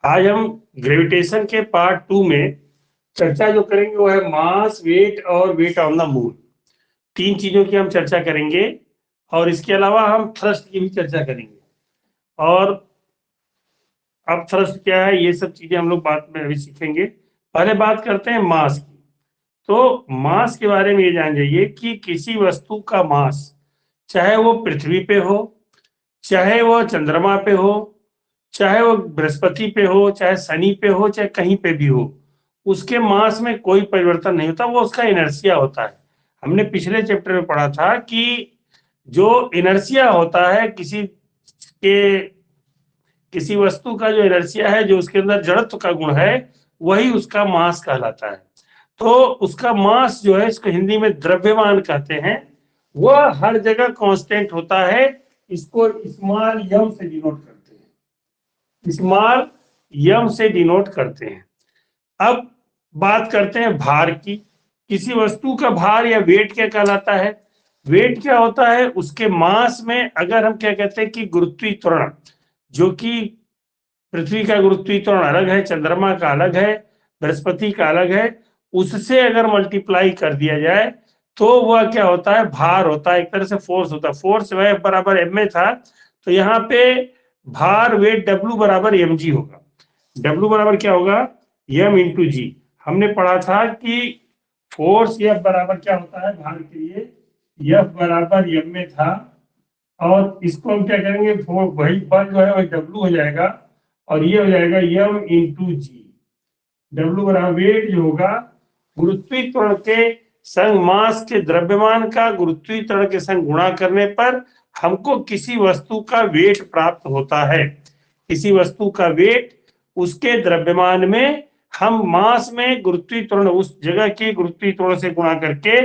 आज हम ग्रेविटेशन के पार्ट 2 में चर्चा जो करेंगे वो है मास, वेट और वेट ऑन द मून। तीन चीजों की हम चर्चा करेंगे और इसके अलावा हम थ्रस्ट की भी चर्चा करेंगे। और अब थ्रस्ट क्या है ये सब चीजें हम लोग बाद में अभी सीखेंगे। पहले बात करते हैं मास की। तो मास के बारे में ये जान जाइए कि किसी वस्तु का मास, चाहे वो पृथ्वी पे हो, चाहे वो चंद्रमा पे हो, चाहे वो बृहस्पति पे हो, चाहे शनि पे हो, चाहे कहीं पे भी हो, उसके मास में कोई परिवर्तन नहीं होता। वो उसका इनर्शिया होता है। हमने पिछले चैप्टर में पढ़ा था कि जो इनर्शिया होता है किसी वस्तु का, जो इनर्शिया है, जो उसके अंदर जड़त्व का गुण है, वही उसका मास कहलाता है। तो उसका मास जो है, इसको हिंदी में द्रव्यमान कहते हैं, वह हर जगह कांस्टेंट होता है। इसको स्मॉल यम से डिनोट करते हैं, स्मॉल यम से डिनोट करते हैं। अब बात करते हैं भार की। किसी वस्तु का भार या वेट क्या कहलाता है? वेट क्या होता है? उसके मास में अगर हम क्या कहते हैं कि गुरुत्वीय, जो कि पृथ्वी का गुरुत्वीय अलग है, चंद्रमा का अलग है, बृहस्पति का अलग है, उससे अगर मल्टीप्लाई कर दिया जाए तो वह क्या होता है? भार होता है। एक तरह से फोर्स होता है। फोर्स वह बराबर एम में था, तो यहाँ पे भार वेट डब्ल्यू बराबर एम जी होगा। डब्ल्यू बराबर क्या होगा? एम इंटू जी। हमने पढ़ा था कि फोर्स एफ बराबर क्या होता है भार के लिए? एफ बराबर एम में था, और इसको हम क्या करेंगे, वही बल जो है वही डब्ल्यू हो जाएगा, और ये हो जाएगा एम इंटू जी। डब्ल्यू बराबर वेट जो होगा गुरुत्वीय के संग मास के द्रव्यमान का गुरुत्वीय के संग गुणा करने पर हमको किसी वस्तु का वेट प्राप्त होता है। किसी वस्तु का वेट उसके द्रव्यमान में हम मास में गुरुत्वीय उस जगह के गुरुत्वीय से गुणा करके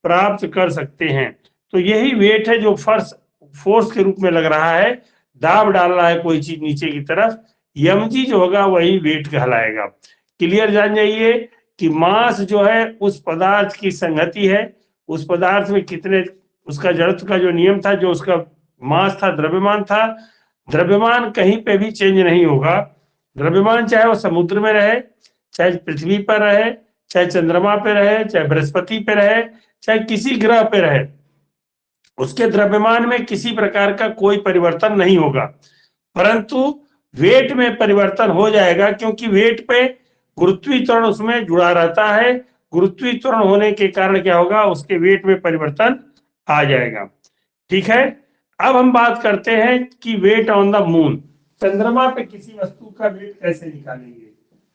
प्राप्त कर सकते हैं। तो यही वेट है जो फोर्स के रूप में लग रहा है। दाब डाल रहा है कोई चीज नीचे की तरफ, mg जो होगा वही वेट कहलाएगा। क्लियर जान जाइए कि मास जो है उस पदार्थ की संगति है, उस पदार्थ में कितने, उसका जड़त्व का जो नियम था, जो उसका मास था, द्रव्यमान था। द्रव्यमान कहीं पे भी चेंज नहीं होगा। द्रव्यमान चाहे वो समुद्र में रहे, चाहे पृथ्वी पर रहे, चाहे चंद्रमा पे रहे, चाहे बृहस्पति पे रहे, चाहे किसी ग्रह पे रहे, उसके द्रव्यमान में किसी प्रकार का कोई परिवर्तन नहीं होगा। परंतु वेट में परिवर्तन हो जाएगा, क्योंकि वेट पे गुरुत्वीय उसमें जुड़ा रहता है। गुरुत्वीय होने के कारण क्या होगा? उसके वेट में परिवर्तन आ जाएगा। ठीक है। अब हम बात करते हैं कि वेट ऑन द मून। चंद्रमा पे किसी वस्तु का वेट कैसे निकालेंगे?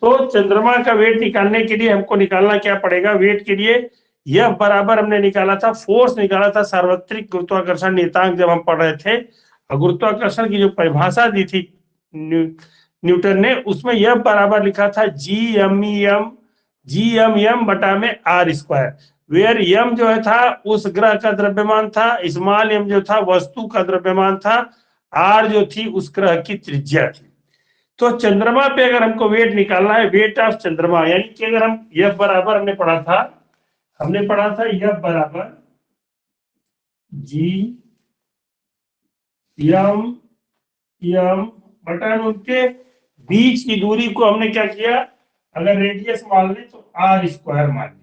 तो चंद्रमा का वेट निकालने के लिए हमको निकालना क्या पड़ेगा? वेट के लिए यह बराबर हमने निकाला था, फोर्स निकाला था, सार्वत्रिक गुरुत्वाकर्षण नियतांक जब हम पढ़ रहे थे। गुरुत्वाकर्षण की जो परिभाषा दी थी न्यूटन ने, उसमें यह बराबर लिखा था जी एम बटा में आर स्क्वायर। वेयर यम जो है था उस ग्रह का द्रव्यमान था, स्मॉल एम जो था वस्तु का द्रव्यमान था, आर जो थी उस ग्रह की त्रिज्या थी। तो चंद्रमा पे अगर हमको वेट निकालना है, वेट ऑफ चंद्रमा, यानी कि अगर हम यह बराबर हमने पढ़ा था यह बराबर जी एम बटा उनके बीच की दूरी को हमने क्या किया, अगर रेडियस मान ले तो आर स्क्वायर मान लिया।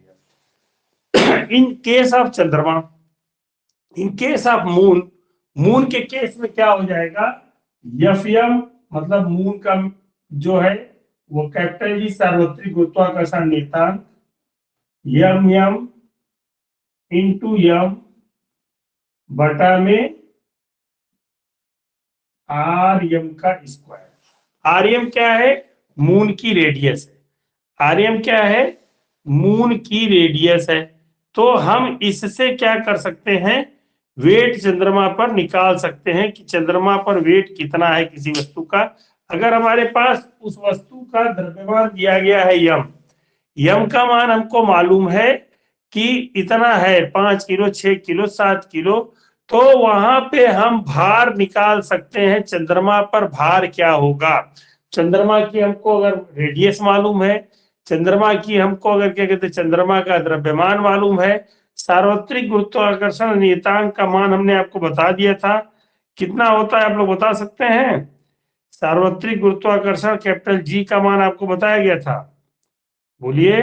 इन केस ऑफ चंद्रमा, in case of moon, moon के केस में क्या हो जाएगा? एफ एम मतलब मून का जो है वो कैपिटल जी सार्वत्रिक गुरुत्वाकर्षण नियतांक, एम एम इंटू एम बटा में आर एम का स्क्वायर। आर एम क्या है? मून की रेडियस है। आर एम क्या है? मून की रेडियस है। तो हम इससे क्या कर सकते हैं? वेट चंद्रमा पर निकाल सकते हैं कि चंद्रमा पर वेट कितना है किसी वस्तु का। अगर हमारे पास उस वस्तु का द्रव्यमान दिया गया है यम, यम का मान हमको मालूम है कि इतना है, 5 किलो, 6 किलो, 7 किलो, तो वहां पे हम भार निकाल सकते हैं। चंद्रमा पर भार क्या होगा? चंद्रमा की हमको अगर रेडियस मालूम है, चंद्रमा की हमको अगर क्या कहते हैं चंद्रमा का द्रव्यमान मालूम है, सार्वत्रिक गुरुत्वाकर्षण नियतांक का मान हमने आपको बता दिया था। कितना होता है आप लोग बता सकते हैं? सार्वत्रिक गुरुत्वाकर्षण कैपिटल जी का मान आपको बताया गया था, बोलिए।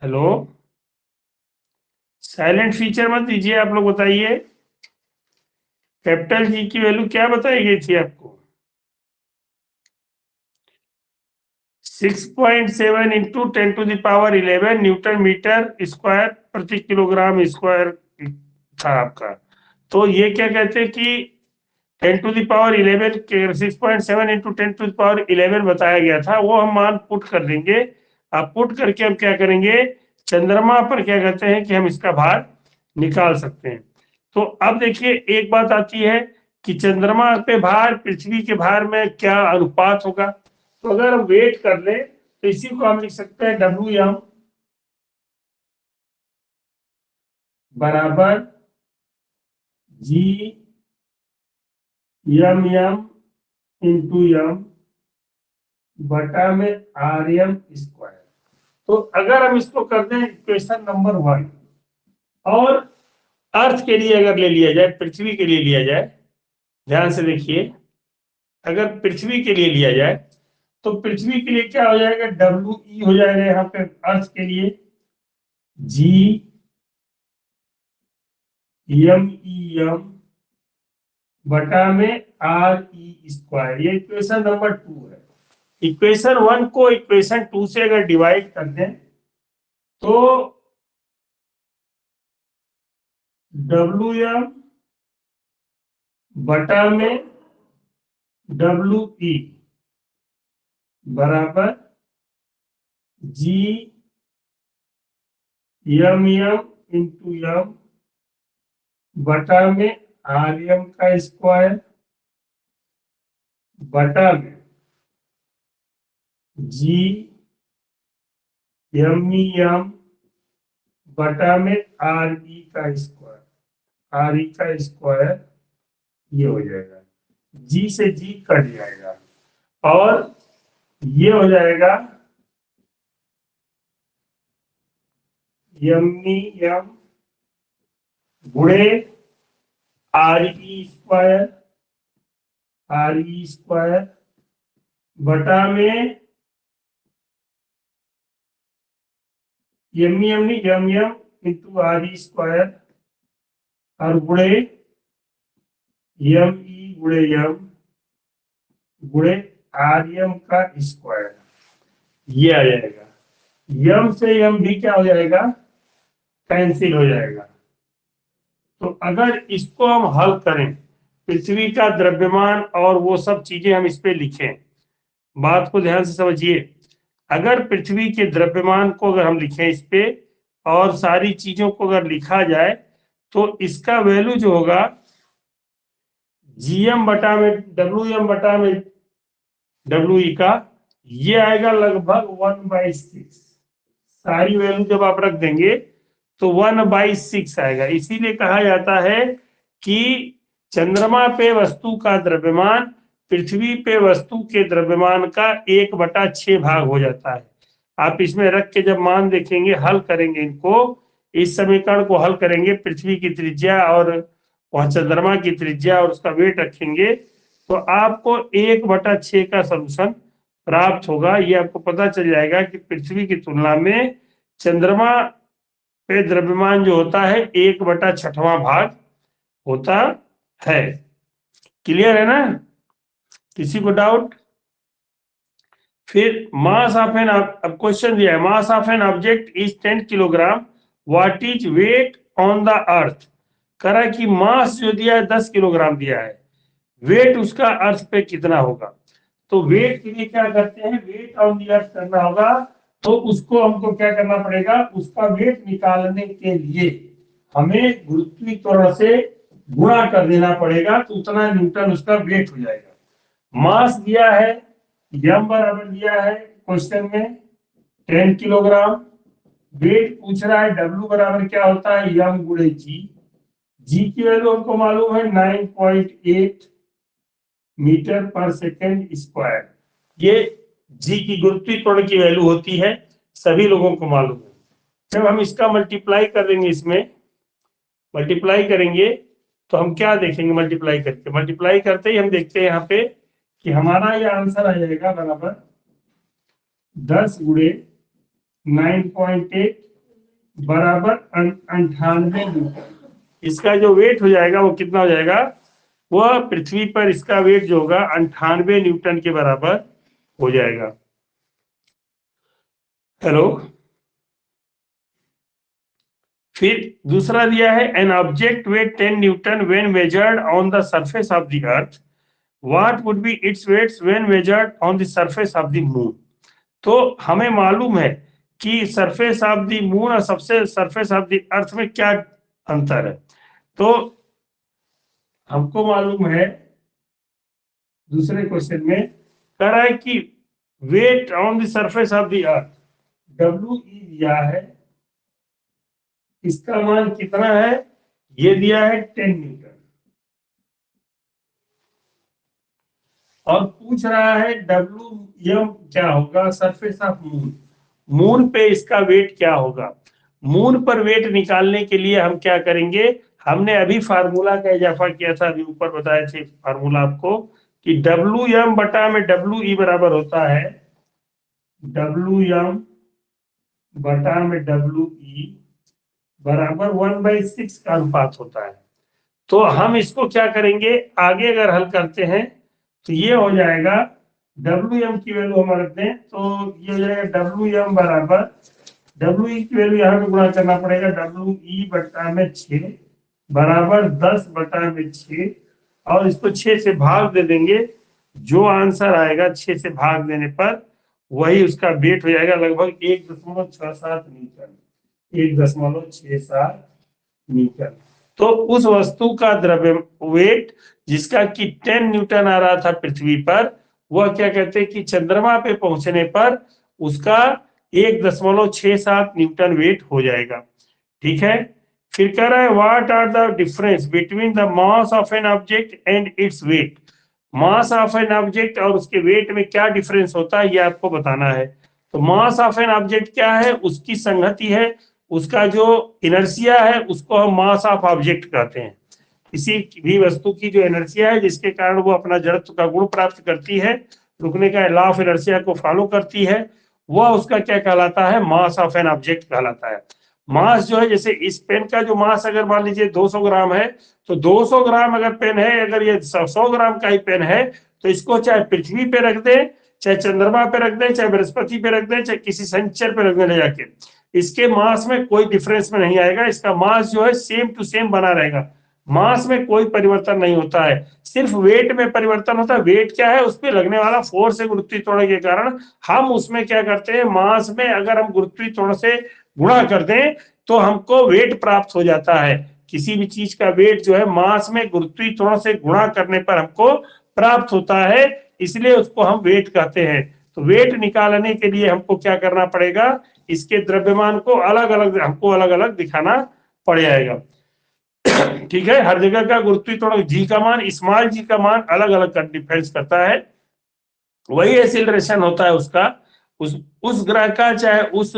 हेलो, साइलेंट फीचर मत दीजिए, आप लोग बताइए कैपिटल जी की वैल्यू क्या बताई गई थी आपको? 6.7 इंटू 10⁻11 न्यूटन मीटर स्क्वायर प्रति किलोग्राम स्क्वायर था आपका। तो ये क्या कहते हैं कि 10⁻11 के 6.7 इंटू 10⁻11 बताया गया था, वो हम मान पुट कर देंगे। अब पुट करके हम क्या करेंगे, चंद्रमा पर क्या कहते हैं कि हम इसका भार निकाल सकते हैं। तो अब देखिए एक बात आती है कि चंद्रमा पे भार पृथ्वी के भार में क्या अनुपात होगा। तो अगर हम वेट कर ले तो इसी को हम लिख सकते हैं WM बराबर G M इंटू M बटा में RM स्क्वायर। तो अगर हम इसको कर दें इक्वेशन नंबर 1, और अर्थ के लिए अगर ले लिया जाए, पृथ्वी के लिए लिया जाए, ध्यान से देखिए, अगर पृथ्वी के लिए लिया जाए तो पृथ्वी के लिए क्या हो जाएगा, WE हो जाएगा यहाँ पे अर्थ के लिए G MEM बटा में RE स्क्वायर। ये इक्वेशन नंबर 2 है। इक्वेशन 1 को इक्वेशन 2 से अगर डिवाइड कर दें तो WM बटा में WE बराबर G MM इंटू M बटा में RM का स्क्वायर बटा में G MEM बटा में RE का स्क्वायर, RE का स्क्वायर ये हो जाएगा, G से G कट जाएगा और ये हो जाएगा MEM गुणे RE स्क्वायर बटा में MEM नहीं MM इंटू RE स्क्वायर और गुणे ME गुणे M गुणे RM का स्क्वायर, ये आ जाएगा। M से M भी क्या हो जाएगा, कैंसिल हो जाएगा। तो अगर इसको हम हल करें, पृथ्वी का द्रव्यमान और वो सब चीजें हम इस पे लिखें, बात को ध्यान से समझिए। अगर पृथ्वी के द्रव्यमान को अगर हम लिखें इस पे और सारी चीजों को अगर लिखा जाए तो इसका वैल्यू जो होगा GM बटा में WM बटा में WE का, ये आएगा लगभग 1/6। सारी वैल्यू जब आप रख देंगे तो 1/6 आएगा। इसीलिए कहा जाता है कि चंद्रमा पे वस्तु का द्रव्यमान पृथ्वी पे वस्तु के द्रव्यमान का 1/6 भाग हो जाता है। आप इसमें रख के जब मान देखेंगे, हल करेंगे इनको, इस समीकरण को हल करेंगे, पृथ्वी की त्रिज्या और वह चंद्रमा की त्रिज्या और उसका वेट रखेंगे तो आपको 1/6 का सलूशन प्राप्त होगा। ये आपको पता चल जाएगा कि पृथ्वी की तुलना में चंद्रमा पे द्रव्यमान जो होता है 1/6वां भाग होता है। क्लियर है ना, किसी को डाउट? फिर मास ऑफ एन, अब क्वेश्चन दिया है, mass of an object is 10 kilogram, what is weight on the earth. करा कि मास जो दिया है 10 किलोग्राम दिया है, वेट उसका अर्थ पे कितना होगा। तो वेट के लिए क्या करते हैं, वेट ऑन द अर्थ करना होगा। तो उसको हमको क्या करना पड़ेगा, उसका वेट निकालने के लिए हमें गुरुत्वीय त्वरण से गुणा कर देना पड़ेगा, तो उतना न्यूटन उसका वेट हो जाएगा। मास दिया है, यम बराबर दिया है क्वेश्चन में 10 किलोग्राम, वेट पूछ रहा है डब्ल्यू बराबर क्या होता है, यम गुणे जी। जी की वैल्यू हमको मालूम है 9.8 मीटर पर सेकेंड स्क्वायर। ये जी की गुरुत्वीय त्वरण की वैल्यू होती है, सभी लोगों को मालूम है। जब हम इसका मल्टीप्लाई कर देंगे, इसमें मल्टीप्लाई करेंगे तो हम क्या देखेंगे मल्टीप्लाई करके, मल्टीप्लाई करते ही हम देखते हैं यहाँ पे कि हमारा ये आंसर आ जाएगा बराबर 10 गुणे 9.8 बराबर 98 न्यूटन। इसका जो वेट हो जाएगा वो कितना हो जाएगा, वह पृथ्वी पर इसका वेट जो होगा 98 न्यूटन के बराबर हो जाएगा। हेलो, फिर दूसरा दिया है an object weight 10 newton when measured on the surface of the earth, what would be its weights when measured on the surface of the moon. तो हमें मालूम है कि सरफेस ऑफ द मून और सबसे सरफेस ऑफ द अर्थ में क्या अंतर है। तो हमको मालूम है दूसरे क्वेश्चन में कह रहा है कि weight on the surface of the earth WE दिया है, इसका मान कितना है, ये दिया है 10 न्यूटन, और पूछ रहा है WM क्या होगा सरफेस ऑफ मून, मून पे इसका वेट क्या होगा। मून पर वेट निकालने के लिए हम क्या करेंगे, हमने अभी फार्मूला का इजाफा किया था, अभी ऊपर बताए थे फार्मूला आपको कि WM बटा में WE बराबर होता है WM बटा में WE बराबर 1/6 का अनुपात होता है। तो हम इसको क्या करेंगे, आगे अगर हल करते हैं तो ये हो जाएगा WM की वैल्यू हम रख दें तो ये हो जाएगा WM बराबर WE की वैल्यू यहाँ पे गुणा करना पड़ेगा WE बटा में 6 बराबर 10 बटा में 6, और इसको 6 से भाग दे देंगे, जो आंसर आएगा 6 से भाग देने पर वही उसका वेट हो जाएगा लगभग 1.67 न्यूटन, 1.67 न्यूटन। तो उस वस्तु का द्रव्य वेट जिसका कि 10 न्यूटन आ रहा था पृथ्वी पर, वह क्या कहते हैं कि चंद्रमा पे पहुंचने पर उसका 1.67 न्यूटन वेट हो जाएगा। ठीक है, फिर कह रहा है what are the difference between the mass of an object and its weight. Mass of an object और उसके वेट में क्या डिफरेंस होता है ये आपको बताना है। तो मास ऑफ एन ऑब्जेक्ट क्या है, उसकी संगति है, उसका जो इनर्शिया है उसको हम मास ऑफ ऑब्जेक्ट कहते हैं। किसी भी वस्तु की जो इनर्शिया है जिसके कारण वो अपना जड़त्व का गुण प्राप्त करती है, रुकने का लॉ ऑफ इनर्शिया को फॉलो करती है, वह उसका क्या कहलाता है, मास ऑफ एन ऑब्जेक्ट कहलाता है। मास जो है, जैसे इस पेन का जो मास अगर मान लीजिए 200 ग्राम है, तो 200 ग्राम अगर पेन है, अगर ये 100 ग्राम का ही पेन है, तो इसको चाहे पृथ्वी पे रख दें, चाहे चंद्रमा पे रख दें, चाहे बृहस्पति पे रख दें, चाहे किसी शनिचर पे रख दें ले जाके, इसके मास में कोई डिफरेंस में नहीं आएगा, इसका मास जो है सेम टू सेम बना रहेगा, मास में कोई परिवर्तन नहीं होता है, सिर्फ वेट में परिवर्तन होता है। वेट क्या है, उस पर लगने वाला फोर्स है गुरुत्वाकर्षण के कारण, हम उसमें क्या करते हैं, मास में अगर हम गुरुत्वाकर्षण से गुणा कर दें तो हमको वेट प्राप्त हो जाता है। किसी भी चीज का वेट जो है मास में गुरुत्वाकर्षण से गुणा करने पर हमको प्राप्त होता है, इसलिए उसको हम वेट कहते हैं। तो वेट निकालने के लिए हमको क्या करना पड़ेगा, इसके द्रव्यमान को अलग अलग हमको अलग अलग दिखाना पड़ जाएगा। ठीक है, हर जगह का गुरुत्वाकर्षण जी का मान, स्मॉल जी का मान अलग अलग डिफरेंस करता है, वही एक्सीलरेशन होता है उसका, उस ग्रह का, चाहे उस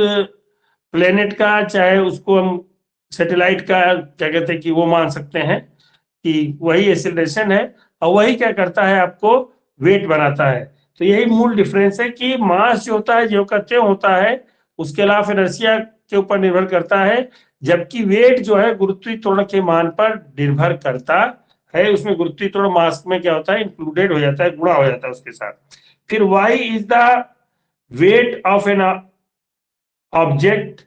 प्लेनेट का, चाहे उसको हम सैटेलाइट का क्या कहते हैं कि वो मान सकते हैं कि वही एक्सीलरेशन है, और वही क्या करता है, आपको वेट बनाता है। तो यही मूल डिफरेंस है कि मास जो होता है जो का त्यों होता है, उसके अलावा इनर्शिया के ऊपर निर्भर करता है, जबकि वेट जो है गुरुत्वाकर्षण के मान पर निर्भर करता है, उसमें गुरुत्वाकर्षण मास में क्या होता है, इंक्लूडेड हो जाता है, गुणा हो जाता है उसके साथ। फिर why is the weight of an object,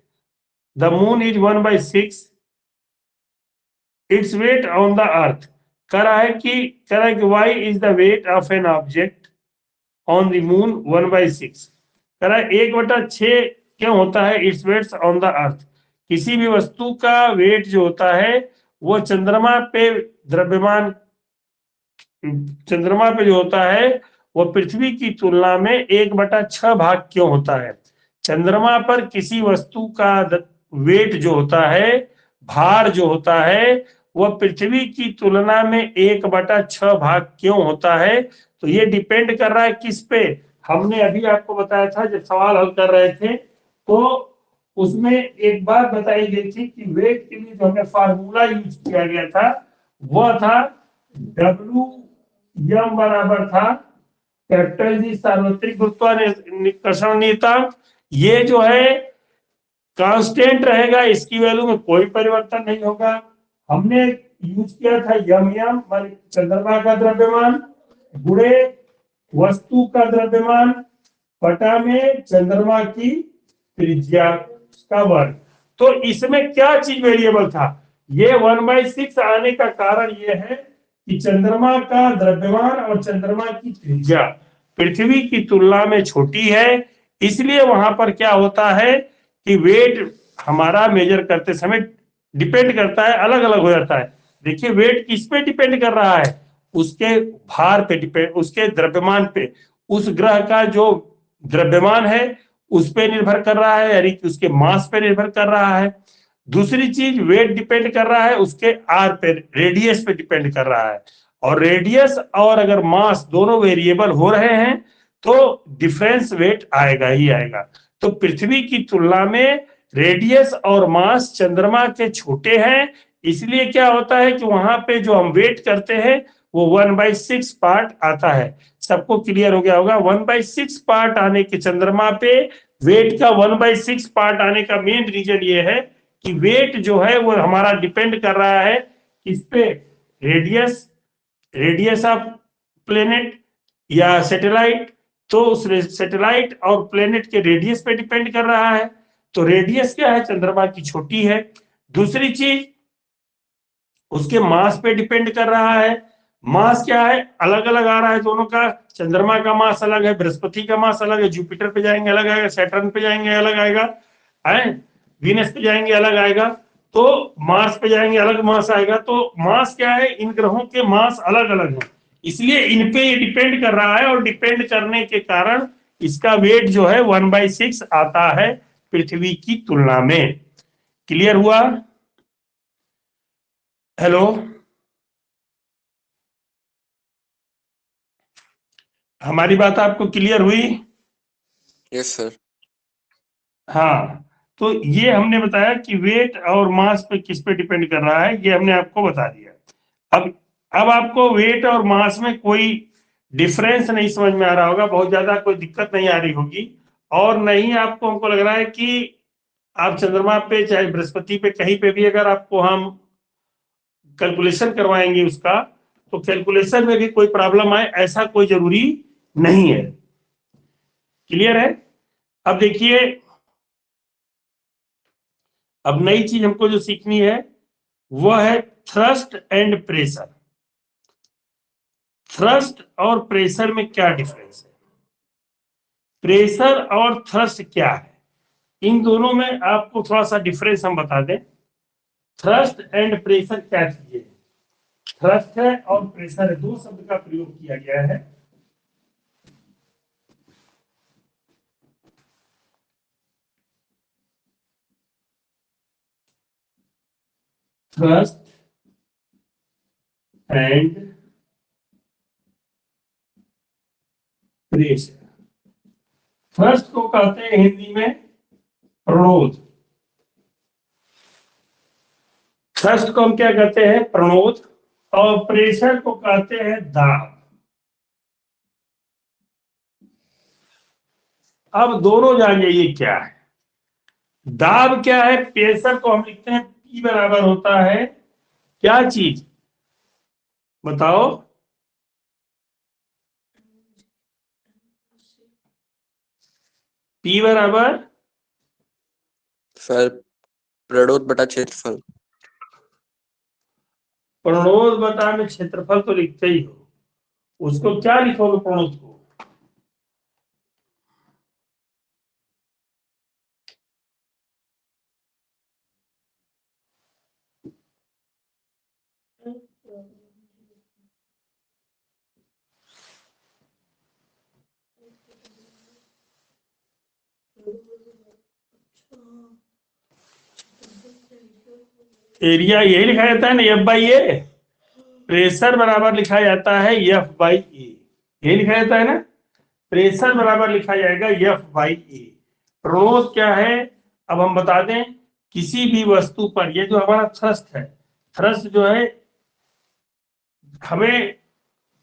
the moon is 1/6 its weight on the earth. कह रहा है कि why is the weight of an object on the moon 1/6, कह रहा है 1/6 क्यों होता है, its weights on the earth. किसी भी वस्तु का वेट जो होता है वो चंद्रमा पे द्रव्यमान, चंद्रमा पे जो होता है वो पृथ्वी की तुलना में 1/6 भाग क्यों होता है। चंद्रमा पर किसी वस्तु का वेट जो होता है, भार जो होता है, वह पृथ्वी की तुलना में 1/6 भाग क्यों होता है। तो ये डिपेंड कर रहा है किस पे, हमने अभी आपको बताया था जब सवाल हल कर रहे थे, तो उसमें एक बात बताई गई थी कि वेट के लिए जो हमने फार्मूला यूज किया गया था वह था डब्ल्यू यम बराबर था कैपिटल जी सार्वत्रिक गुरुत्वाकर्षण नियतांक। ये जो है कांस्टेंट रहेगा, इसकी वैल्यू में कोई परिवर्तन नहीं होगा। हमने यूज किया था यम यम मान चंद्रमा का द्रव्यमान गुणे वस्तु का द्रव्यमान बटा में चंद्रमा की त्रिज्या का वर्ग। तो इसमें क्या चीज वेरिएबल था, ये 1/6 आने का कारण ये है कि चंद्रमा का द्रव्यमान और चंद्रमा की त्रिज्या पृथ्वी की तुलना में छोटी है, इसलिए वहां पर क्या होता है कि वेट हमारा मेजर करते समय डिपेंड करता है, अलग अलग हो जाता है। देखिए वेट किस पे डिपेंड कर रहा है, उसके भार पे डिपेंड, उसके द्रव्यमान पे, उस ग्रह का जो द्रव्यमान है उस पे निर्भर कर रहा है, यानी कि उसके मास पे निर्भर कर रहा है। दूसरी चीज वेट डिपेंड कर रहा है उसके आर पे, रेडियस पे डिपेंड कर रहा है। और रेडियस और अगर मास दोनों वेरिएबल हो रहे हैं तो डिफरेंस वेट आएगा ही आएगा। तो पृथ्वी की तुलना में रेडियस और मास चंद्रमा के छोटे हैं, इसलिए क्या होता है कि वहां पे जो हम वेट करते हैं वो 1/6 पार्ट आता है। सबको क्लियर हो गया होगा, 1/6 पार्ट आने के चंद्रमा पे वेट का 1/6 पार्ट आने का मेन रीजन ये है कि वेट जो है वो हमारा डिपेंड कर रहा है किस पे, रेडियस, रेडियस ऑफ प्लेनेट या सैटेलाइट। तो उस सैटेलाइट और प्लेनेट के रेडियस पे डिपेंड कर रहा है। तो रेडियस क्या है, चंद्रमा की छोटी है। दूसरी चीज उसके मास पे डिपेंड कर रहा है। मास क्या है, अलग अलग आ रहा है दोनों का, चंद्रमा का मास अलग है, बृहस्पति का मास अलग है, जुपिटर पे जाएंगे अलग आएगा, सैटर्न पे जाएंगे अलग आएगा, है वीनस पे जाएंगे अलग आएगा, तो मार्स पे जाएंगे अलग मास आएगा। तो मास क्या है, इन ग्रहों के मास अलग अलग है, इसलिए इन पे ये डिपेंड कर रहा है, और डिपेंड करने के कारण इसका वेट जो है 1/6 आता है पृथ्वी की तुलना में। क्लियर हुआ? हेलो, हमारी बात आपको क्लियर हुई? Yes sir. हाँ, तो ये हमने बताया कि वेट और मास पे किस पे डिपेंड कर रहा है, ये हमने आपको बता दिया। अब आपको वेट और मास में कोई डिफरेंस नहीं समझ में आ रहा होगा, बहुत ज्यादा कोई दिक्कत नहीं आ रही होगी, और नहीं आपको, हमको लग रहा है कि आप चंद्रमा पे चाहे बृहस्पति पे कहीं पे भी अगर आपको हम कैलकुलेशन करवाएंगे उसका, तो कैलकुलेशन में भी कोई प्रॉब्लम आए ऐसा कोई जरूरी नहीं है। क्लियर है? अब देखिए, अब नई चीज हमको जो सीखनी है वह है थ्रस्ट एंड प्रेशर। थ्रस्ट और प्रेशर में क्या डिफरेंस है, प्रेशर और थ्रस्ट क्या है, इन दोनों में आपको थोड़ा सा डिफरेंस हम बता दें। थ्रस्ट एंड प्रेशर क्या चीजें है, थ्रस्ट है और प्रेशर है, दो शब्द का प्रयोग किया गया है। Thrust and pressure. थ्रस्ट को कहते हैं हिंदी में प्रणोद, थ्रस्ट को हम क्या कहते हैं, प्रणोद, और प्रेशर को कहते हैं दाब। अब दोनों जान जाइए क्या है, दाब क्या है, प्रेशर को हम लिखते हैं P बराबर होता है क्या चीज, बताओ? P बराबर सर प्रणोद बटा क्षेत्रफल। प्रणोद बटा में क्षेत्रफल तो लिखते ही हो, उसको क्या लिखोगे प्रणोद को? एरिया यही लिखा जाता है ना, F/A। प्रेशर बराबर लिखा जाता है F/A, यही लिखा जाता है ना, प्रेशर बराबर लिखा जाएगा F/A। प्रणोद क्या है, अब हम बता दें, किसी भी वस्तु पर, ये जो हमारा थ्रस्ट है, थ्रस्ट जो है हमें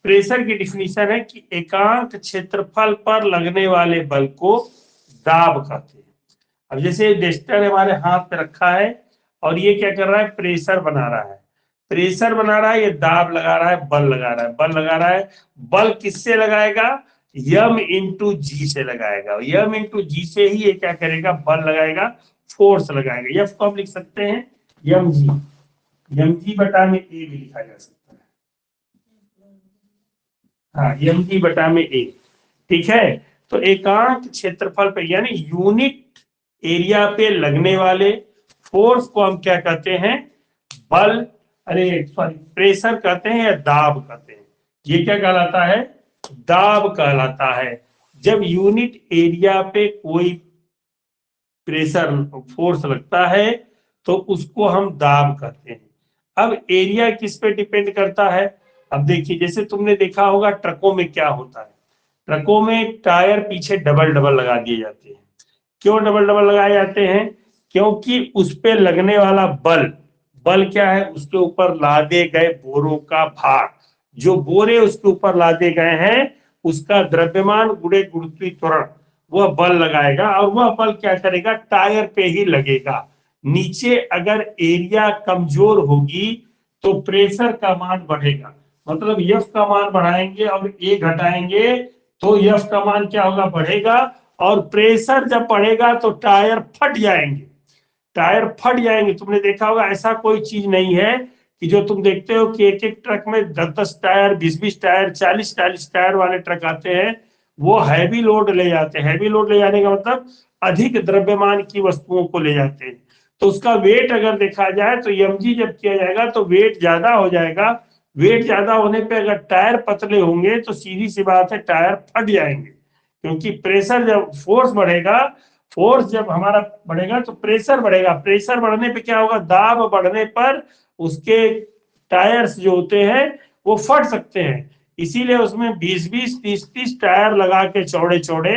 प्रेशर की डिफिनीशन है कि एकांक क्षेत्रफल पर लगने वाले बल को दाब कहते हैं। अब जैसे डेस्टर हमारे हाथ पे रखा है और ये क्या कर रहा है, प्रेशर बना रहा है, प्रेशर बना रहा है, ये दाब लगा रहा है, बल लगा रहा है, बल लगा रहा है। बल किससे लगाएगा, यम इंटू जी से लगाएगा, यम इंटू जी से ही ये क्या करेगा, बल लगाएगा, फोर्स लगाएगा। यफ को हम लिख सकते हैं यम जी, यम जी बटा में ए भी लिखा जा सकता है। हाँ, एम जी बटा में ए, ठीक है। तो एकांक क्षेत्रफल पे यानी यूनिट एरिया पे लगने वाले फोर्स को हम क्या कहते हैं, बल, अरे सॉरी, प्रेशर कहते हैं या दाब कहते हैं। ये क्या कहलाता है, दाब कहलाता है। जब यूनिट एरिया पे कोई प्रेशर फोर्स लगता है तो उसको हम दाब कहते हैं। अब एरिया किस पे डिपेंड करता है, अब देखिए जैसे तुमने देखा होगा ट्रकों में क्या होता है, ट्रकों में टायर पीछे डबल डबल लगा दिए जाते हैं। क्यों डबल डबल लगाए जाते हैं, क्योंकि उस पे लगने वाला बल, बल क्या है, उसके ऊपर लादे गए बोरों का भार, जो बोरे उसके ऊपर लादे गए हैं उसका द्रव्यमान गुणे गुरुत्वीय त्वरण, वह बल लगाएगा और वह बल क्या करेगा, टायर पे ही लगेगा। नीचे अगर एरिया कमजोर होगी तो प्रेशर का मान बढ़ेगा, मतलब यफ का मान बढ़ाएंगे और ए घटाएंगे तो यफ का मान क्या होगा, बढ़ेगा। और प्रेशर जब बढ़ेगा तो टायर फट जाएंगे, टायर फट जाएंगे। तुमने देखा होगा ऐसा कोई चीज नहीं है कि जो तुम देखते हो कि एक एक ट्रक में 10-10 टायर, 20-20 टायर, 40-40 टायर वाले ट्रक आते हैं, वो हैवी लोड ले जाते हैं। हैवी लोड ले जाने का मतलब अधिक द्रव्यमान की वस्तुओं को ले जाते हैं। तो उसका वेट अगर देखा जाए तो एमजी जब किया जाएगा तो वेट ज्यादा हो जाएगा। वेट ज्यादा होने पे अगर टायर पतले होंगे तो सीधी सी बात है टायर फट जाएंगे, क्योंकि प्रेशर जब फोर्स बढ़ेगा, फोर्स जब हमारा बढ़ेगा तो प्रेशर बढ़ेगा, प्रेशर बढ़ने पे क्या होगा, दाब बढ़ने पर उसके टायर्स जो होते हैं वो फट सकते हैं। इसीलिए उसमें 20-20, 30-30 टायर लगा के चौड़े चौड़े,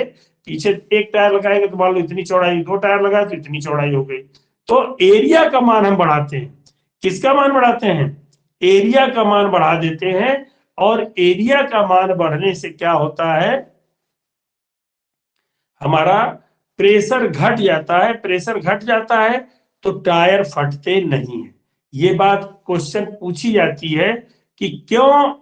पीछे एक टायर लगाएंगे तो मान लो इतनी चौड़ाई, दो टायर लगाए तो इतनी चौड़ाई हो गई। तो एरिया का मान हम बढ़ाते हैं, किसका मान बढ़ाते हैं, एरिया का मान बढ़ा देते हैं। और एरिया का मान बढ़ने से क्या होता है, हमारा प्रेशर घट जाता है, प्रेशर घट जाता है तो टायर फटते नहीं है। ये बात क्वेश्चन पूछी जाती है कि क्यों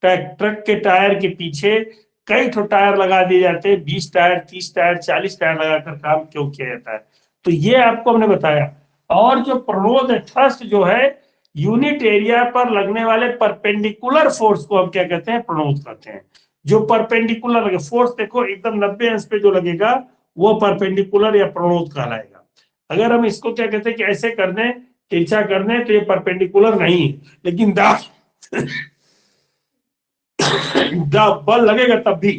ट्रक के टायर के पीछे कई ठो टायर लगा दिए जाते हैं, 20 टायर, 30 टायर, 40 टायर लगाकर काम क्यों किया जाता है, तो ये आपको हमने बताया। और जो प्रणोद थ्रस्ट जो है, यूनिट एरिया पर लगने वाले परपेंडिकुलर फोर्स को हम क्या कहते हैं, प्रणोद कहते हैं। जो परपेंडिकुलर लगे फोर्स, देखो एकदम 90 अंश पे जो लगेगा वो परपेंडिकुलर या प्रणोद कहलाएगा। अगर हम इसको क्या कहते हैं कि ऐसे कर दें, तिरछा कर दें, तो ये परपेंडिकुलर नहीं है, लेकिन बल लगेगा तब भी,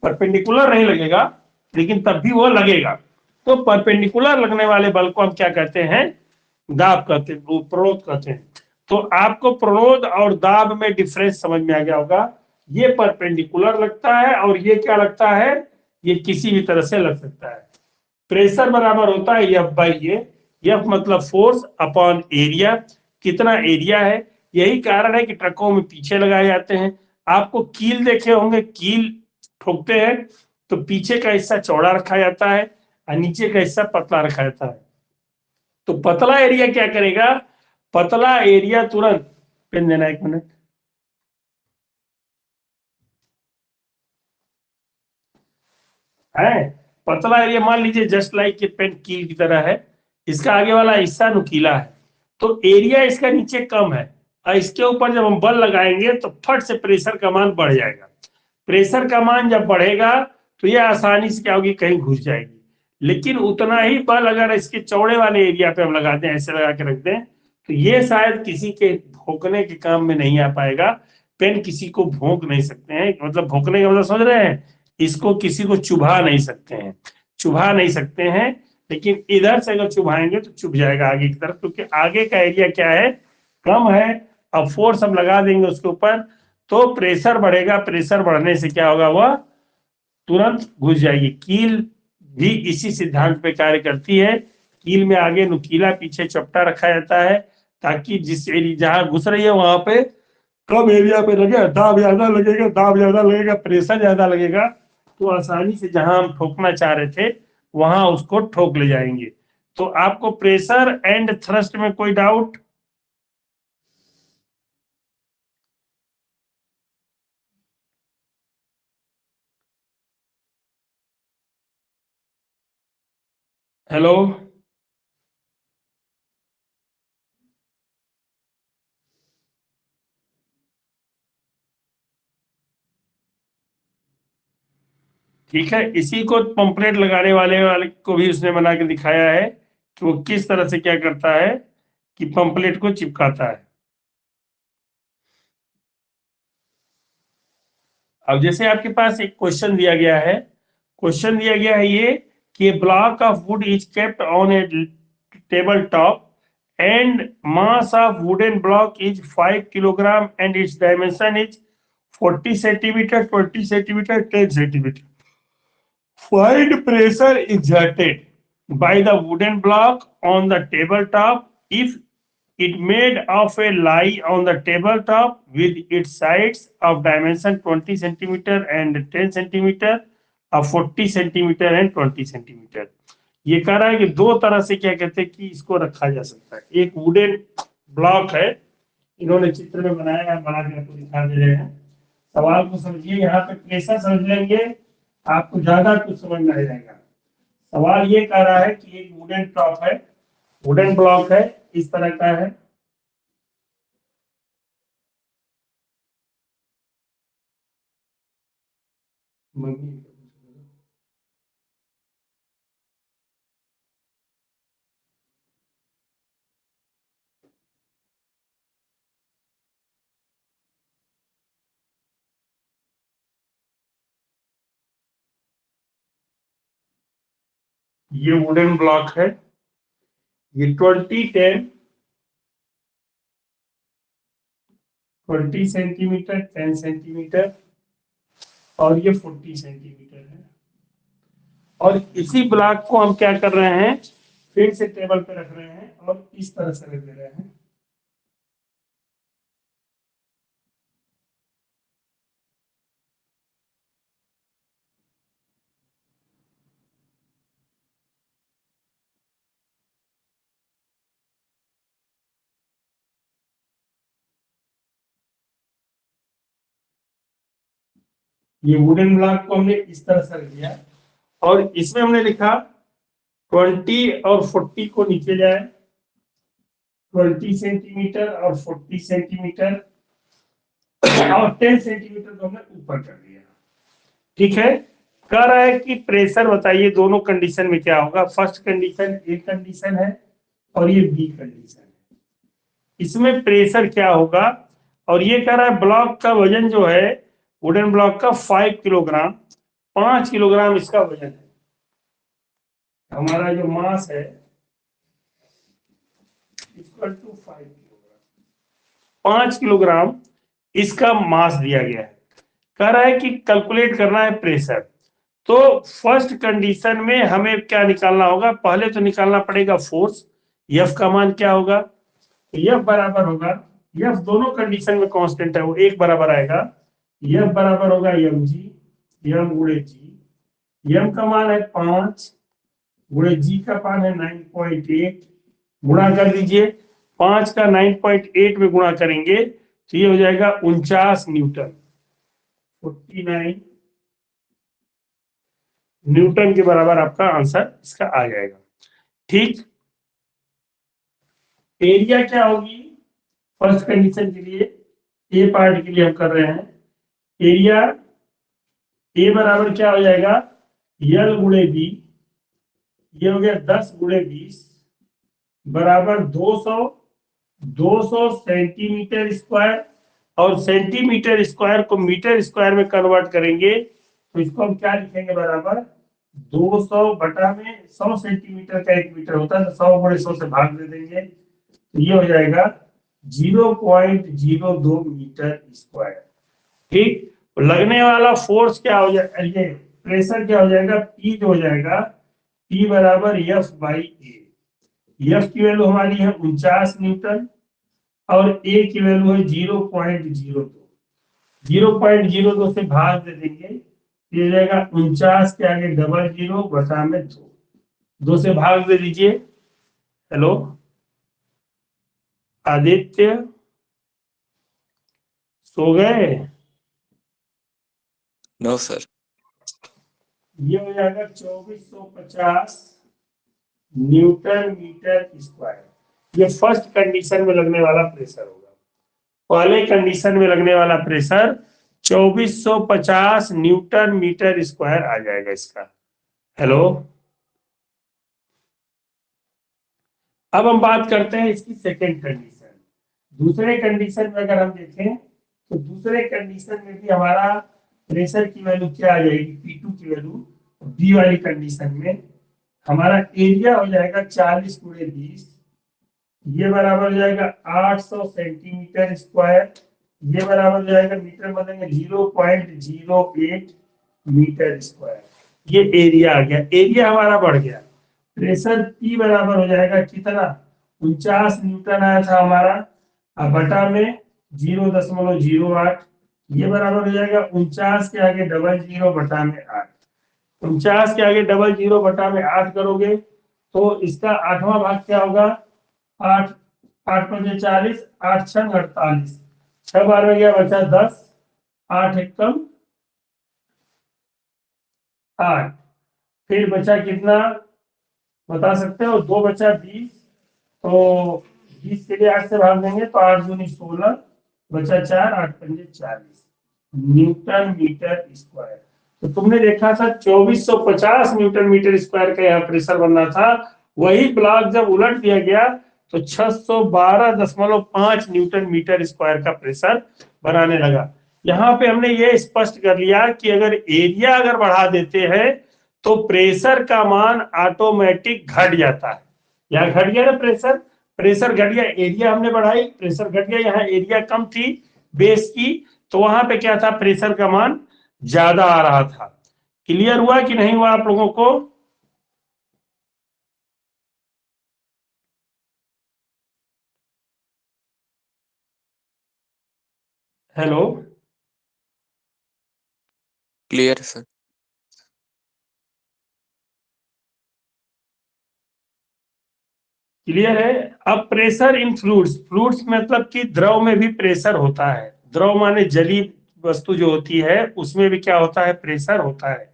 परपेंडिकुलर नहीं लगेगा लेकिन तब भी वो लगेगा। तो परपेंडिकुलर लगने वाले बल को हम क्या कहते हैं, दाब कहते हैं, प्रणोद कहते हैं। तो आपको प्रणोद और दाब में डिफरेंस समझ में आ गया होगा। ये परपेंडिकुलर लगता है और ये क्या लगता है, ये किसी भी तरह से लग सकता है। प्रेशर बराबर होता है एफ बाई ए, एफ मतलब फोर्स अपॉन एरिया, कितना एरिया है। यही कारण है कि ट्रकों में पीछे लगाए जाते हैं। आपको कील देखे होंगे, कील ठोकते हैं तो पीछे का हिस्सा चौड़ा रखा जाता है और नीचे का हिस्सा पतला रखा जाता है। तो पतला एरिया क्या करेगा, पतला एरिया तुरंत, पेन देना 1 मिनट, है पतला एरिया, मान लीजिए जस्ट लाइक ये पेन कील की तरह है, इसका आगे वाला हिस्सा नुकीला है, तो एरिया इसका नीचे कम है और इसके ऊपर जब हम बल लगाएंगे तो फट से प्रेशर का मान बढ़ जाएगा। प्रेशर का मान जब बढ़ेगा तो ये आसानी से क्या होगी, कहीं घुस जाएगी। लेकिन उतना ही बल अगर इसके चौड़े वाले एरिया पे हम लगा दें, ऐसे लगा के रख दें, तो ये शायद किसी के भोंकने के काम में नहीं आ पाएगा। पेन किसी को भोंक नहीं सकते हैं, मतलब भोंकने का मतलब समझ रहे हैं, इसको किसी को चुभा नहीं सकते हैं, चुभा नहीं सकते हैं। लेकिन इधर से अगर चुभाएंगे तो चुभ जाएगा आगे की तरफ, क्योंकि आगे का एरिया क्या है, कम है। अब फोर्स हम लगा देंगे उसके ऊपर तो प्रेशर बढ़ेगा, प्रेशर बढ़ने से क्या होगा, वह तुरंत घुस जाएगी। कील भी इसी सिद्धांत पे कार्य करती है। कील में आगे नुकीला, पीछे चपटा रखा जाता है ताकि जिस एरिया जहां घुस रही है वहां पे कम एरिया पे लगे, दाब ज्यादा लगेगा, दाब ज्यादा लगेगा, प्रेशर ज्यादा लगेगा, तो आसानी से जहां हम ठोकना चाह रहे थे वहां उसको ठोक ले जाएंगे। तो आपको प्रेशर एंड थ्रस्ट में कोई डाउट? हेलो, ठीक है। इसी को पंपलेट लगाने वाले को भी उसने बना के दिखाया है कि वो किस तरह से क्या करता है कि पंपलेट को चिपकाता है। अब जैसे आपके पास एक क्वेश्चन दिया गया है, क्वेश्चन दिया गया है ये कि block of would is kept on A table top and mass of wooden block is 5 kilogram and it's dimension is 40 centimetre, 20 centimetre, 10 centimetre. Find pressure exerted by the wooden block on the tabletop if it made of a lie on the tabletop with its sides of dimension 20 centimeter and 10 centimeter of 40 centimeter and 20 centimeter। ये कह रहा है कि दो तरह से क्या कहते हैं कि इसको रखा जा सकता है। एक वुडन ब्लॉक है, इन्होंने चित्र में बनाया है, बना के आपको दिखा दे रहे हैं। सवाल को समझिए, यहाँ पे प्रेशर समझ लेंगे, आपको ज्यादा कुछ समझ में आ जाएगा। सवाल ये कह रहा है कि एक वुडन टॉप है, वुडन ब्लॉक है, इस तरह का है। ये वुडन ब्लॉक है, ये 20 सेंटीमीटर, 10 सेंटीमीटर और ये 40 सेंटीमीटर है। और इसी ब्लॉक को हम क्या कर रहे हैं, फिर से टेबल पे रख रहे हैं और इस तरह से रख दे रहे हैं। ये वुडन ब्लॉक को हमने इस तरह से रख दिया और इसमें हमने लिखा 20 और 40 को नीचे जाए, 20 सेंटीमीटर और 40 सेंटीमीटर और 10 सेंटीमीटर को हमने ऊपर कर दिया। ठीक है, कह रहा है कि प्रेशर बताइए दोनों कंडीशन में क्या होगा। फर्स्ट कंडीशन ए कंडीशन है और ये बी कंडीशन है, इसमें प्रेशर क्या होगा। और ये कह रहा है ब्लॉक का वजन जो है वुडन ब्लॉक का 5 किलोग्राम, 5 किलोग्राम इसका वजन है। हमारा जो मास है इक्वल टू 5 किलोग्राम, 5 किलोग्राम इसका मास दिया गया है। कह रहा है कि कैलकुलेट करना है प्रेशर। तो फर्स्ट कंडीशन में हमें क्या निकालना होगा, पहले तो निकालना पड़ेगा फोर्स। एफ का मान क्या होगा, एफ बराबर होगा, एफ दोनों कंडीशन में कांस्टेंट है, वो एक बराबर आएगा। एफ बराबर होगा एम जी, एम गुणे जी। एम का मान है 5 गुणे जी का मान है 9.8, गुणा कर दीजिए। 5 का 9.8 में गुणा करेंगे तो ये हो जाएगा 49 न्यूटन, 49 न्यूटन के बराबर आपका आंसर इसका आ जाएगा। ठीक, एरिया क्या होगी फर्स्ट कंडीशन के लिए, ए पार्ट के लिए हम कर रहे हैं। एरिया ए बराबर क्या हो जाएगा, यल गुणे बी, ये हो गया 10 गुणे 20 बराबर 200 सेंटीमीटर स्क्वायर। और सेंटीमीटर स्क्वायर को मीटर स्क्वायर में कन्वर्ट करेंगे तो इसको हम क्या लिखेंगे, बराबर 200 बटा में 100 सेंटीमीटर का 1 मीटर होता है तो 100 गुणे 100 से भाग दे देंगे तो ये हो जाएगा 0.02 मीटर स्क्वायर। ठीक, तो लगने वाला फोर्स क्या हो जाएगा, ये प्रेशर क्या हो जाएगा, पी जो हो जाएगा, पी बराबर एफ बाई ए। एफ की वैल्यू हमारी है 49 न्यूटन और ए की वैल्यू है 0.02। 0.02 से भाग दे देंगे, ये हो जाएगा 49 के आगे डबल जीरो बटा में 2 से भाग दे दीजिए। हेलो आदित्य, सो गए? No sir. ये हो जाएगा 2450 न्यूटन मीटर स्क्वायर। ये फर्स्ट कंडीशन में लगने वाला प्रेशर होगा। पहले कंडीशन में लगने वाला प्रेशर 2450 न्यूटन मीटर स्क्वायर आ जाएगा इसका। हेलो, अब हम बात करते हैं इसकी सेकेंड कंडीशन। दूसरे कंडीशन में अगर हम देखें तो दूसरे कंडीशन में भी हमारा प्रेशर की वैल्यू क्या आ जाएगी, P2 की वैल्यू। बी वाली कंडीशन में हमारा एरिया हो जाएगा 40 × 20, ये बराबर हो जाएगा 800 सेंटीमीटर स्क्वायर। ये बराबर हो जाएगा, मीटर बनेंगे 0.08 मीटर स्क्वायर। ये एरिया आ गया, एरिया हमारा बढ़ गया। प्रेशर P बराबर हो जाएगा कितना, 49 न्यूटन आया था हमारा, अब बटा में 0.08, ये बराबर हो जाएगा 49 के आगे डबल जीरो बटा में 8। 49 के आगे डबल जीरो बटा में 8 करोगे तो इसका 8वां भाग क्या होगा, 8 8 × 5 = 40, 8 × 6 = 48, 6 बार में गया बचा 10, 8 एकम 8, फिर बचा कितना बता सकते हो, 2 बचा 20, तो 20 के लिए 8 से भाग देंगे तो 8 दूनी 16, बचा 4, 8 × 5 = 40 न्यूटन मीटर स्क्वायर। तो तुमने देखा था 2450 न्यूटन मीटर स्क्वायर का यहाँ प्रेशर बनना था, वही ब्लॉक जब उलट दिया गया तो 612.5 न्यूटन मीटर स्क्वायर का प्रेशर बनाने लगा। यहाँ पे हमने ये स्पष्ट कर लिया कि अगर एरिया अगर बढ़ा देते हैं तो प्रेशर का मान ऑटोमेटिक घट जाता है। यहाँ घट गया ना प्रेशर, प्रेशर घट गया, एरिया हमने बढ़ाई, प्रेशर घट गया। यहाँ एरिया कम थी बेस की, तो वहां पे क्या था, प्रेशर का मान ज्यादा आ रहा था। क्लियर हुआ कि नहीं हुआ आप लोगों को? Hello, clear sir. क्लियर है? अब प्रेशर इन फ्लूइड्स, फ्लूइड्स मतलब कि द्रव में भी प्रेशर होता है। द्रव माने जली वस्तु जो होती है उसमें भी क्या होता है, प्रेशर होता है।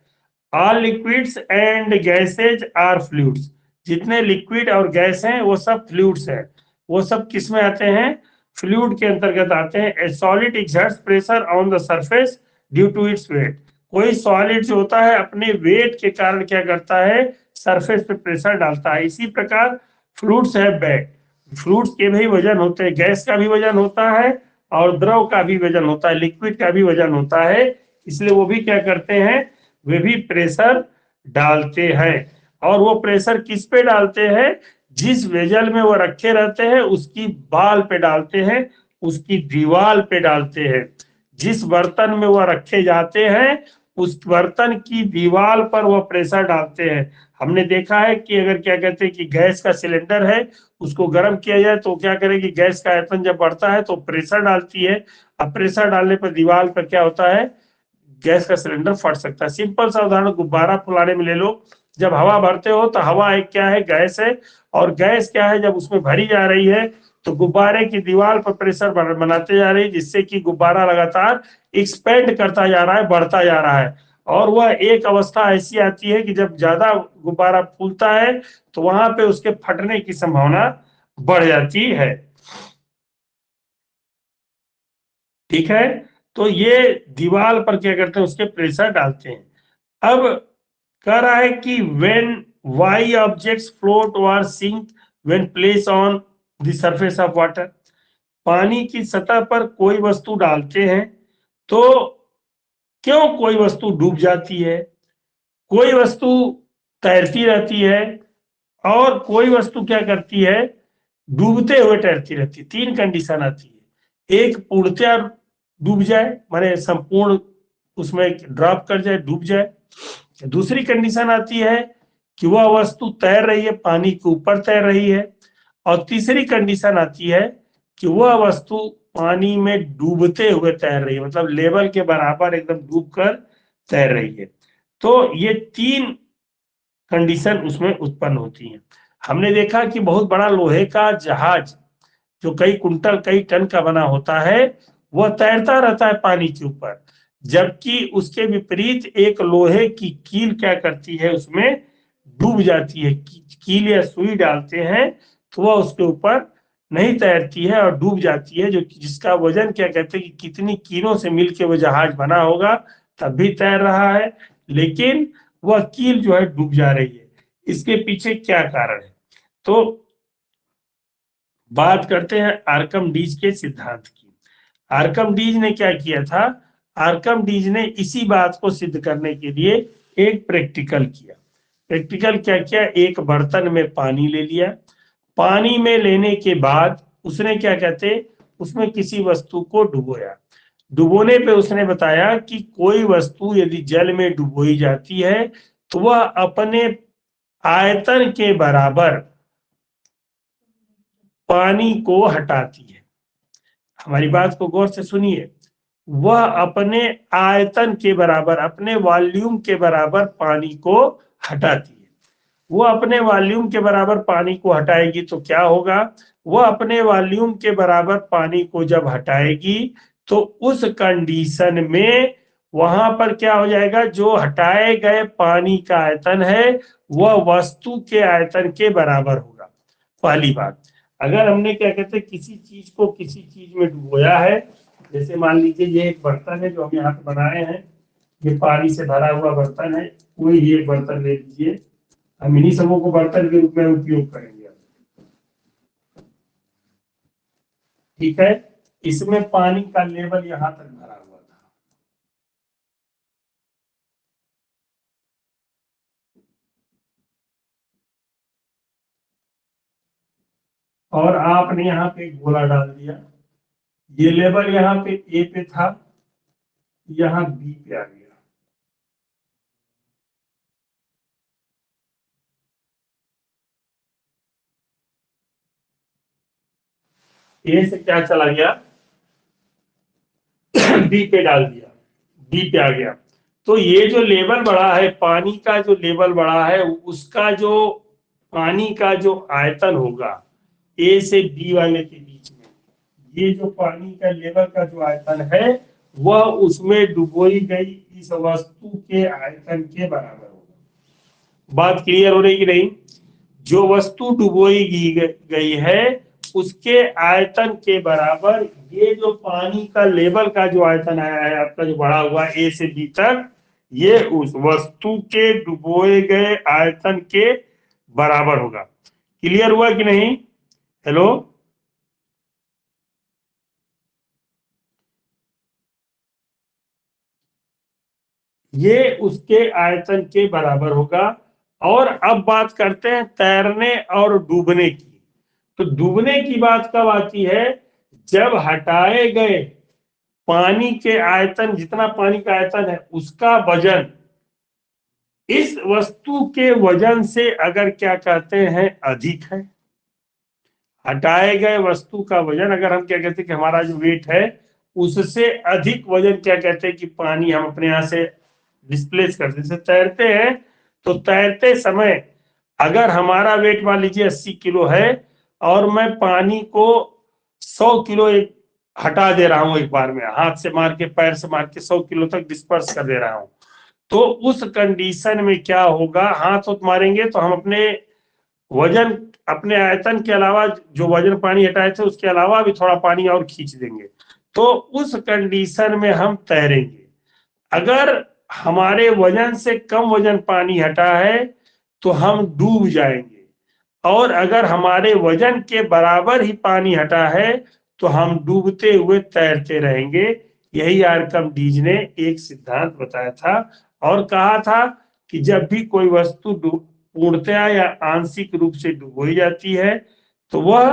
All liquids and gases are fluids, जितने लिक्विड और गैस हैं वो सब फ्लूइड्स हैं। वो सब किस में आते हैं, फ्लूइड के अंतर्गत आते हैं। A solid exerts pressure on the surface due to its weight. कोई सॉलिड जो होता है अपने वेट के कारण क्या करता है, सरफेस पे प्रेशर डालता है। इसी प्रकार फ्लूइड्स है बैग, फ्लूइड्स के भी वजन होते हैं, गैस का भी वजन होता है और द्रव का भी वजन होता है, लिक्विड का भी वजन होता है। इसलिए वो भी क्या करते हैं, वे भी प्रेशर डालते हैं। और वो प्रेशर किस पे डालते हैं, जिस वेजल में वो रखे रहते हैं उसकी बाल पे डालते हैं, उसकी दीवार पे डालते हैं। जिस बर्तन में वो रखे जाते हैं उस बर्तन की दीवार पर वो प्रेशर डालते हैं। हमने देखा है कि अगर क्या कहते हैं कि गैस का सिलेंडर है, उसको गर्म किया जाए तो क्या करेगी, गैस का आयतन जब बढ़ता है तो प्रेशर डालती है। अब प्रेशर डालने पर दीवार पर क्या होता है, गैस का सिलेंडर फट सकता है। सिंपल सा उदाहरण गुब्बारा फुलाने में ले लो, जब हवा भरते हो तो हवा एक क्या है, गैस है, और गैस क्या है, जब उसमें भरी जा रही है तो गुब्बारे की दीवार पर प्रेशर बनाते जा रही है, जिससे कि गुब्बारा लगातार एक्सपेंड करता जा रहा है, बढ़ता जा रहा है। और वह एक अवस्था ऐसी आती है कि जब ज्यादा गुब्बारा फूलता है तो वहां पे उसके फटने की संभावना बढ़ जाती है। ठीक है, तो ये दीवार पर क्या करते हैं, उसके प्रेशर डालते हैं। अब कह रहा है कि when why objects float or sink when placed on the surface of water, पानी की सतह पर कोई वस्तु डालते हैं तो क्यों कोई वस्तु डूब जाती है, कोई वस्तु तैरती रहती है, और कोई वस्तु क्या करती है, डूबते हुए तैरती रहती है। 3 कंडीशन आती है, एक पूर्णतया डूब जाए, माने संपूर्ण उसमें ड्रॉप कर जाए, डूब जाए। दूसरी कंडीशन आती है कि वह वस्तु तैर रही है, पानी के ऊपर तैर रही है। और तीसरी कंडीशन आती है कि वह वस्तु पानी में डूबते हुए तैर रही है, मतलब लेवल के बराबर एकदम डूब कर तैर रही है। तो ये 3 कंडीशन उसमें उत्पन्न होती हैं। हमने देखा कि बहुत बड़ा लोहे का जहाज जो कई कुंटल कई टन का बना होता है, वह तैरता रहता है पानी के ऊपर, जबकि उसके विपरीत एक लोहे की कील क्या करती है, उसमें डूब जाती है। कील या सुई डालते हैं तो वह उसके ऊपर नहीं तैरती है और डूब जाती है, जो जिसका वजन क्या कहते हैं कि कितनी कीलों से मिलकर वो जहाज बना होगा तब भी तैर रहा है, लेकिन वह कील जो है डूब जा रही है। इसके पीछे क्या कारण है? तो बात करते हैं आर्कमिडीज के सिद्धांत की। आर्कमिडीज ने क्या किया था? आर्कमिडीज ने इसी बात को सिद्ध करने के लिए एक प्रैक्टिकल किया। प्रैक्टिकल क्या किया? एक बर्तन में पानी ले लिया। पानी में लेने के बाद उसने क्या कहते, उसमें किसी वस्तु को डुबोया। डुबोने पे उसने बताया कि कोई वस्तु यदि जल में डुबोई जाती है तो वह अपने आयतन के बराबर पानी को हटाती है। हमारी बात को गौर से सुनिए। वह अपने आयतन के बराबर, अपने वॉल्यूम के बराबर पानी को हटाती है। वो अपने वॉल्यूम के बराबर पानी को हटाएगी तो क्या होगा? वह अपने वॉल्यूम के बराबर पानी को जब हटाएगी तो उस कंडीशन में वहां पर क्या हो जाएगा? जो हटाए गए पानी का आयतन है वह वस्तु के आयतन के बराबर होगा। पहली बात, अगर हमने क्या कहते हैं किसी चीज को किसी चीज में डुबोया है, जैसे मान लीजिए ये एक बर्तन है जो हम यहाँ पे बनाए हैं, ये पानी से भरा हुआ बर्तन है, कोई भी एक बर्तन ले लीजिए, हम इन्हीं सबों को बर्तन के रूप में उपयोग करेंगे। ठीक है, इसमें पानी का लेवल यहां तक भरा हुआ था, और आपने यहाँ पे एक गोला डाल दिया। ये लेवल यहाँ पे ए पे था, यहाँ बी पे आ गया। ए से क्या चला गया? बी पे डाल दिया, बी पे आ गया। तो ये जो लेवल बढ़ा है, पानी का जो लेवल बढ़ा है, उसका जो पानी का जो आयतन होगा ए से बी वाले के बीच में, ये जो पानी का लेवल का जो आयतन है वह उसमें डुबोई गई इस वस्तु के आयतन के बराबर होगा। बात क्लियर हो रही कि नहीं? जो वस्तु डुबोई गई है उसके आयतन के बराबर ये जो पानी का लेवल का जो आयतन आया है आपका, जो बढ़ा हुआ ए से बी तक, ये उस वस्तु के डुबोए गए आयतन के बराबर होगा। क्लियर हुआ कि नहीं? हेलो, ये उसके आयतन के बराबर होगा। और अब बात करते हैं तैरने और डूबने की। तो डूबने की बात कब आती है? जब हटाए गए पानी के आयतन, जितना पानी का आयतन है उसका वजन इस वस्तु के वजन से अगर क्या कहते हैं अधिक है। हटाए गए वस्तु का वजन, अगर हम क्या कहते हैं कि हमारा जो वेट है उससे अधिक वजन क्या कहते हैं कि पानी हम अपने यहां से डिस्प्लेस करते, जैसे तैरते हैं तो तैरते समय अगर हमारा वेट मान लीजिए 80 किलो है और मैं पानी को 100 किलो एक हटा दे रहा हूं, एक बार में हाथ से मार के पैर से मार के 100 किलो तक डिस्पर्स कर दे रहा हूं, तो उस कंडीशन में क्या होगा? हाथ मारेंगे तो हम अपने वजन, अपने आयतन के अलावा जो वजन पानी हटाए थे उसके अलावा भी थोड़ा पानी और खींच देंगे, तो उस कंडीशन में हम तैरेंगे। अगर हमारे वजन से कम वजन पानी हटा है तो हम डूब जाएंगे, और अगर हमारे वजन के बराबर ही पानी हटा है तो हम डूबते हुए तैरते रहेंगे। यही आर्कमिडीज ने एक सिद्धांत बताया था और कहा था कि जब भी कोई वस्तु पूर्णतया या आंशिक रूप से डुबोई जाती है तो वह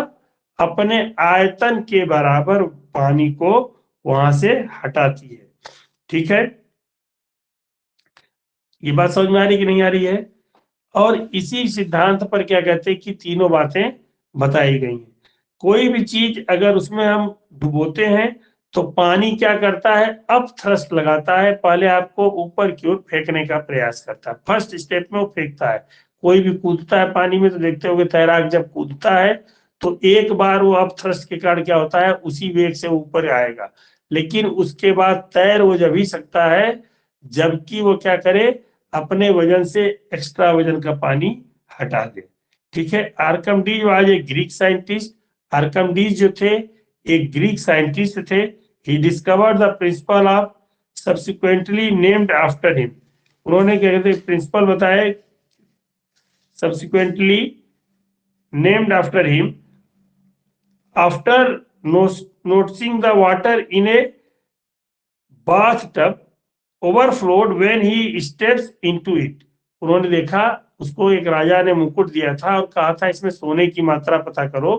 अपने आयतन के बराबर पानी को वहां से हटाती है। ठीक है, ये बात समझ में आ रही कि नहीं आ रही है? और इसी सिद्धांत पर क्या कहते हैं कि तीनों बातें बताई गई हैं। कोई भी चीज अगर उसमें हम डुबोते हैं तो पानी क्या करता है, अप थ्रस्ट लगाता है, पहले आपको ऊपर की ओर फेंकने का प्रयास करता है, फर्स्ट स्टेप में वो फेंकता है। कोई भी कूदता है पानी में तो देखते होगे तैराक जब कूदता है तो एक बार वो अप थ्रस्ट के कारण क्या होता है, उसी वेग से ऊपर आएगा, लेकिन उसके बाद तैर वो जब ही सकता है जबकि वो क्या करे, अपने वजन से एक्स्ट्रा वजन का पानी हटा दे। ठीक है, Archimedes was a Greek scientist. Archimedes जो थे एक ग्रीक साइंटिस्ट थे। He discovered the principle of subsequently named after him. उन्होंने क्या कहते हैं प्रिंसिपल बताए, subsequently named after him after noticing the water in a bathtub overflowed when he steps into it। उन्होंने देखा, उसको एक राजा ने मुकुट दिया था और कहा था इसमें सोने की मात्रा पता करो,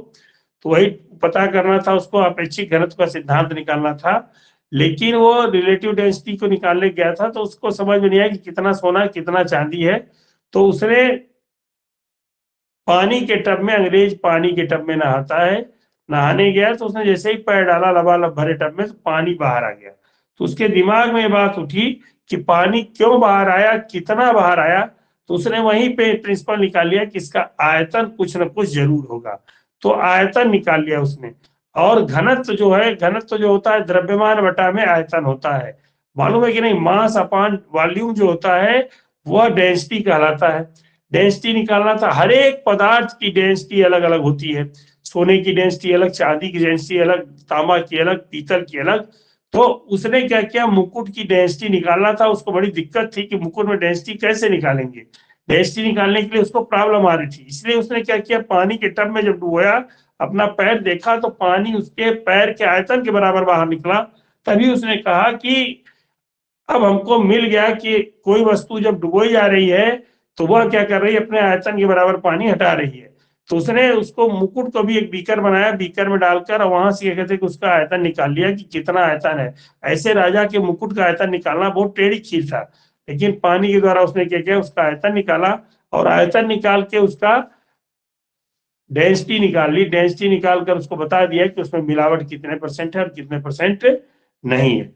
तो वही पता करना था उसको, अपेक्षिक घनत्व का सिद्धांत निकालना था, लेकिन वो रिलेटिव डेंसिटी को निकालने गया था तो उसको समझ में नहीं आया कि कितना सोना कितना चांदी है। तो उसने पानी के टब में, अंग्रेज पानी के टब में नहाता है, नहाने गया तो उसने जैसे ही पैर डाला लबालब भरे टब में तो पानी बाहर आ गया। तो उसके दिमाग में ये बात उठी कि पानी क्यों बाहर आया, कितना बाहर आया, तो उसने वहीं पे प्रिंसिपल निकाल लिया कि इसका आयतन कुछ न कुछ जरूर होगा। तो आयतन निकाल लिया उसने। और घनत्व जो है, घनत्व जो होता है द्रव्यमान बटा में आयतन होता है, मालूम है कि नहीं, मास अपॉन वॉल्यूम जो होता है वह डेंसिटी कहलाता है। डेंसिटी निकालना था, हर एक पदार्थ की डेंसिटी अलग अलग होती है, सोने की डेंसिटी अलग, चांदी की डेंसिटी अलग, तांबा की अलग, पीतल की अलग। तो उसने क्या किया, मुकुट की डेंसिटी निकालना था, उसको बड़ी दिक्कत थी कि मुकुट में डेंसिटी कैसे निकालेंगे। डेंसिटी निकालने के लिए उसको प्रॉब्लम आ रही थी, इसलिए उसने क्या किया, पानी के टब में जब डुबोया, अपना पैर देखा तो पानी उसके पैर के आयतन के बराबर बाहर निकला। तभी उसने कहा कि अब हमको मिल गया कि कोई वस्तु जब डुबोई जा रही है तो वह क्या कर रही है, अपने आयतन के बराबर पानी हटा रही है। तो उसने उसको मुकुट को भी एक बीकर बनाया, बीकर में डालकर वहां से क्या कहते हैं कि उसका आयतन निकाल लिया कि कितना आयतन है। ऐसे राजा के मुकुट का आयतन निकालना बहुत टेढ़ी खीर था, लेकिन पानी के द्वारा उसने क्या किया, उसका आयतन निकाला, और आयतन निकाल के उसका डेंसिटी निकाल ली। डेंसिटी निकाल कर उसको बता दिया कि उसमें मिलावट कितने परसेंट है और कितने परसेंट नहीं है।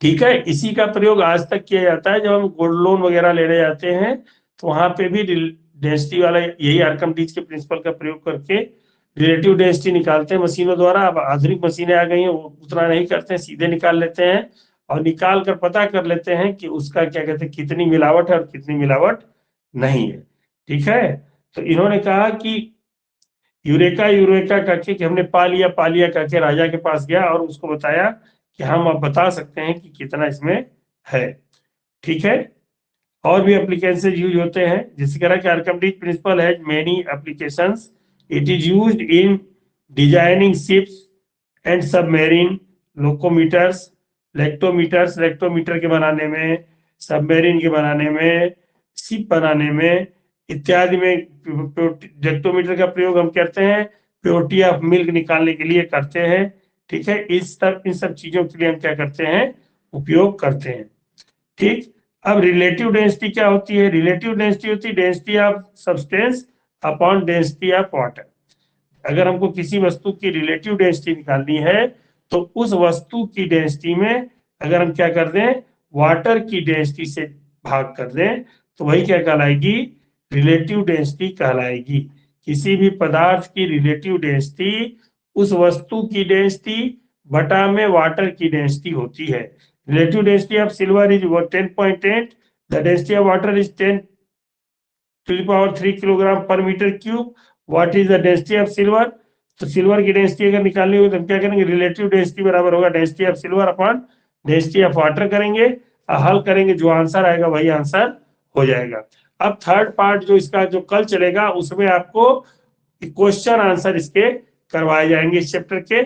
ठीक है, इसी का प्रयोग आज तक किया जाता है, जब हम गोल्ड लोन वगैरह लेने जाते हैं तो वहां पे भी डेंसिटी वाला, यही आर्किमिडीज के प्रिंसिपल का प्रयोग करके रिलेटिव डेंसिटी निकालते हैं मशीनों द्वारा। अब आधुनिक मशीनें आ गई हैं, वो उतना नहीं करते हैं, सीधे निकाल लेते हैं और निकाल कर पता कर लेते हैं कि उसका क्या कहते हैं, कितनी मिलावट है और कितनी मिलावट नहीं है। ठीक है, तो इन्होंने कहा कि यूरेका यूरेका करके, कि हमने पा लिया करके राजा के पास गया और उसको बताया कि हम अब बता सकते हैं कि कितना इसमें है। ठीक है, और भी एप्लीकेशन यूज होते हैं, जिसकी तरह कि Archimedes principle has many applications. It is used in designing ships and submarine लोकोमीटर्स, लेक्टोमीटर्स, लेक्टोमीटर के बनाने में, सबमेरीन के बनाने में, शिप बनाने में इत्यादि में। लेक्टोमीटर का प्रयोग हम करते हैं प्योरिटी ऑफ मिल्क निकालने के लिए करते हैं। ठीक है, इन सब चीजों के लिए हम क्या करते हैं, उपयोग करते हैं। ठीक, अब रिलेटिव डेंसिटी क्या होती है, रिलेटिव डेंसिटी होती है density of substance upon density of water. अगर हमको किसी वस्तु की रिलेटिव डेंसिटी निकालनी है तो उस वस्तु की डेंसिटी में अगर हम क्या कर दें, वाटर की डेंसिटी से भाग कर दें तो वही क्या कहलाएगी, रिलेटिव डेंसिटी कहलाएगी। किसी भी पदार्थ की रिलेटिव डेंसिटी उस वस्तु की डेंसिटी बटा में वाटर की डेंसिटी होती है। Relative density of silver is 10.8, the density of water is 10 to the power 3 kilogram per metre cube. What is the density of silver, तो सिल्वर की डेंसिटी अगर निकालनी हो तो हम क्या करेंगे, रिलेटिव डेंसिटी बराबर होगा density of silver upon density of water करेंगे, हल करेंगे, जो आंसर आएगा वही आंसर हो जाएगा। अब थर्ड पार्ट जो इसका जो कल चलेगा उसमें आपको क्वेश्चन आंसर इसके करवाए जाएंगे इस चैप्टर के।